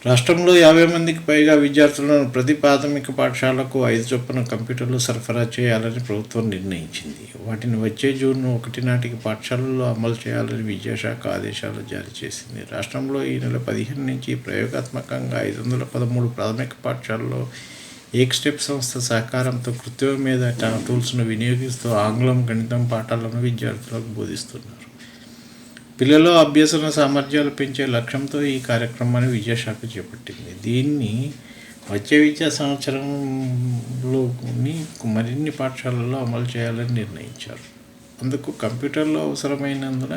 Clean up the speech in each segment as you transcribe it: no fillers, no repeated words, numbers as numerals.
రాష్ట్రంలో 50 మందికి పైగా విద్యార్థులను ప్రతి ప్రాథమిక పాఠశాలకు 5 చొప్పున కంప్యూటర్లు సరఫరా చేయాలని ప్రభుత్వం నిర్ణయించింది. వాటిని వచ్చే జూన్ 1 నాటికి పాఠశాలల్లో అమలు చేయాలని విద్యాశాఖ ఆదేశాలు జారీ చేసింది. రాష్ట్రంలో ఈ నెల 15 నుంచి ప్రయోగాత్మకంగా 513 ప్రాథమిక పాఠశాలలో ఏక్స్టెప్ సంస్థ సహకారంతో కృత్రిమ మేధ టూల్స్ను వినియోగిస్తూ ఆంగ్లం, గణితం పాఠాలను విద్యార్థులకు బోధిస్తున్నారు. పిల్లల అభ్యసన సామర్థ్యాలు పెంచే లక్ష్యంతో ఈ కార్యక్రమాన్ని విద్యాశాఖ చేపట్టింది. దీన్ని వచ్చే విద్యా సంవత్సరంలో మరిన్ని పాఠశాలల్లో అమలు చేయాలని నిర్ణయించారు. అందుకు కంప్యూటర్లు అవసరమైనందున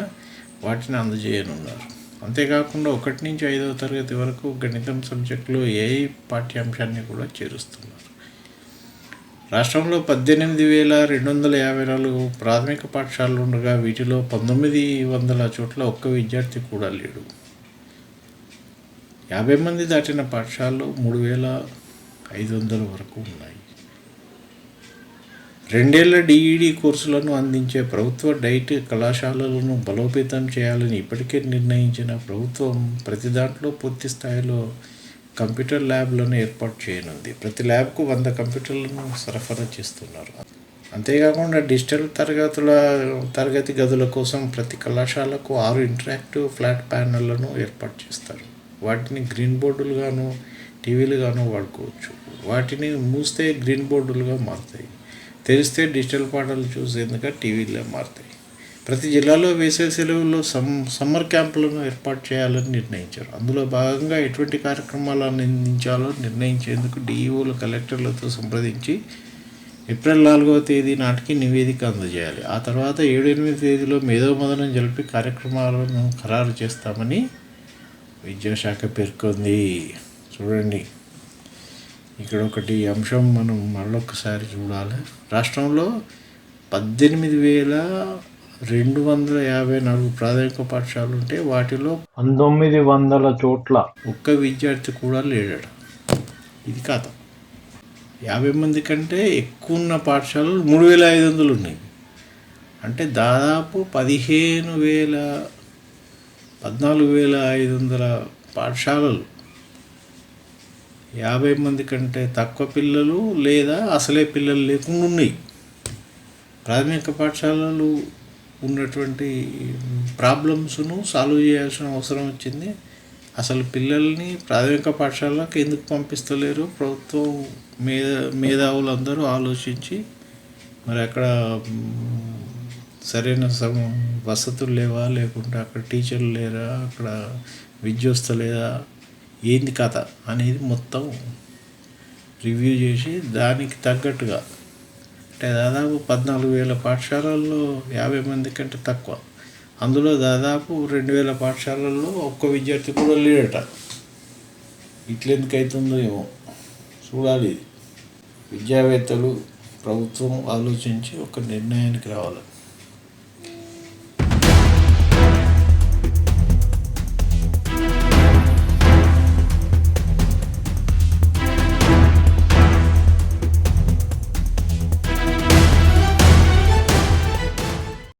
వాటిని అందజేయనున్నారు. అంతేకాకుండా 1 నుంచి 5వ తరగతి వరకు గణితం సబ్జెక్టులో ఏఐ పాఠ్యాంశాన్ని కూడా చేరుస్తున్నారు. రాష్ట్రంలో 18,254 ప్రాథమిక పాఠశాలలు ఉండగా వీటిలో 1900 చోట్ల ఒక్క విద్యార్థి కూడా లేడు. 50 మంది దాటిన పాఠశాలలు 3,500 వరకు ఉన్నాయి. 2 ఏళ్ల డిఈడి కోర్సులను అందించే ప్రభుత్వ డైట్ కళాశాలలను బలోపేతం చేయాలని ఇప్పటికే నిర్ణయించిన ప్రభుత్వం ప్రతి దాంట్లో పూర్తి స్థాయిలో కంప్యూటర్ ల్యాబ్లను ఏర్పాటు చేయనుంది. ప్రతి ల్యాబ్కు 100 కంప్యూటర్లను సరఫరా చేస్తున్నారు. అంతేకాకుండా డిజిటల్ తరగతి గదుల కోసం ప్రతి కళాశాలకు 6 ఇంటరాక్టివ్ ఫ్లాట్ ప్యానెళ్లను ఏర్పాటు చేస్తారు. వాటిని గ్రీన్ బోర్డులుగాను, టీవీలుగాను వాడుకోవచ్చు. వాటిని మూస్తే గ్రీన్ బోర్డులుగా మారుతాయి, తెరిస్తే డిజిటల్ పాఠాలు చూసేందుకు టీవీలుగా మారుతాయి. ప్రతి జిల్లాలో వేసవి సెలవుల్లో సమ్మర్ క్యాంపులను ఏర్పాటు చేయాలని నిర్ణయించారు. అందులో భాగంగా ఎటువంటి కార్యక్రమాలను అందించాలో నిర్ణయించేందుకు డిఈఓలు కలెక్టర్లతో సంప్రదించి ఏప్రిల్ 4వ తేదీ నాటికి నివేదిక అందజేయాలి. ఆ తర్వాత 7-8 తేదీలో మేధోమథనం జరిపి కార్యక్రమాలను ఖరారు చేస్తామని విద్యాశాఖ పేర్కొంది. చూడండి, ఇక్కడ ఒకటి అంశం మనం మళ్ళొకసారి చూడాలి. రాష్ట్రంలో 18,254 ప్రాథమిక పాఠశాలలు ఉంటే వాటిలో 1900 చోట్ల ఒక్క విద్యార్థి కూడా లేడట. ఇది కథ. 50 మంది కంటే ఎక్కువ ఉన్న పాఠశాలలు 3,500 ఉన్నాయి. అంటే దాదాపు 14,500 పాఠశాలలు 50 మంది కంటే తక్కువ పిల్లలు లేదా అసలే పిల్లలు లేకుండా ఉన్నాయి. ప్రాథమిక పాఠశాలలు ఉన్నటువంటి ప్రాబ్లమ్స్ను సాల్వ్ చేయాల్సిన అవసరం వచ్చింది. అసలు పిల్లల్ని ప్రాథమిక పాఠశాలకు ఎందుకు పంపిస్తలేరు? ప్రభుత్వం మేధావులందరూ ఆలోచించి మరి అక్కడ సరైన వసతులు లేవా, లేకుంటే అక్కడ టీచర్లు లేరా, అక్కడ విద్య వస్తలేదా, ఏంది కథ అనేది మొత్తం రివ్యూ చేసి దానికి తగ్గట్టుగా, అంటే దాదాపు 14,000 పాఠశాలల్లో 50 మంది కంటే తక్కువ, అందులో దాదాపు 2,000 పాఠశాలల్లో ఒక్క విద్యార్థి కూడా లేడట. ఇట్లెందుకు అవుతుందో ఏమో చూడాలి. విద్యావేత్తలు, ప్రభుత్వం ఆలోచించి ఒక నిర్ణయానికి రావాలి.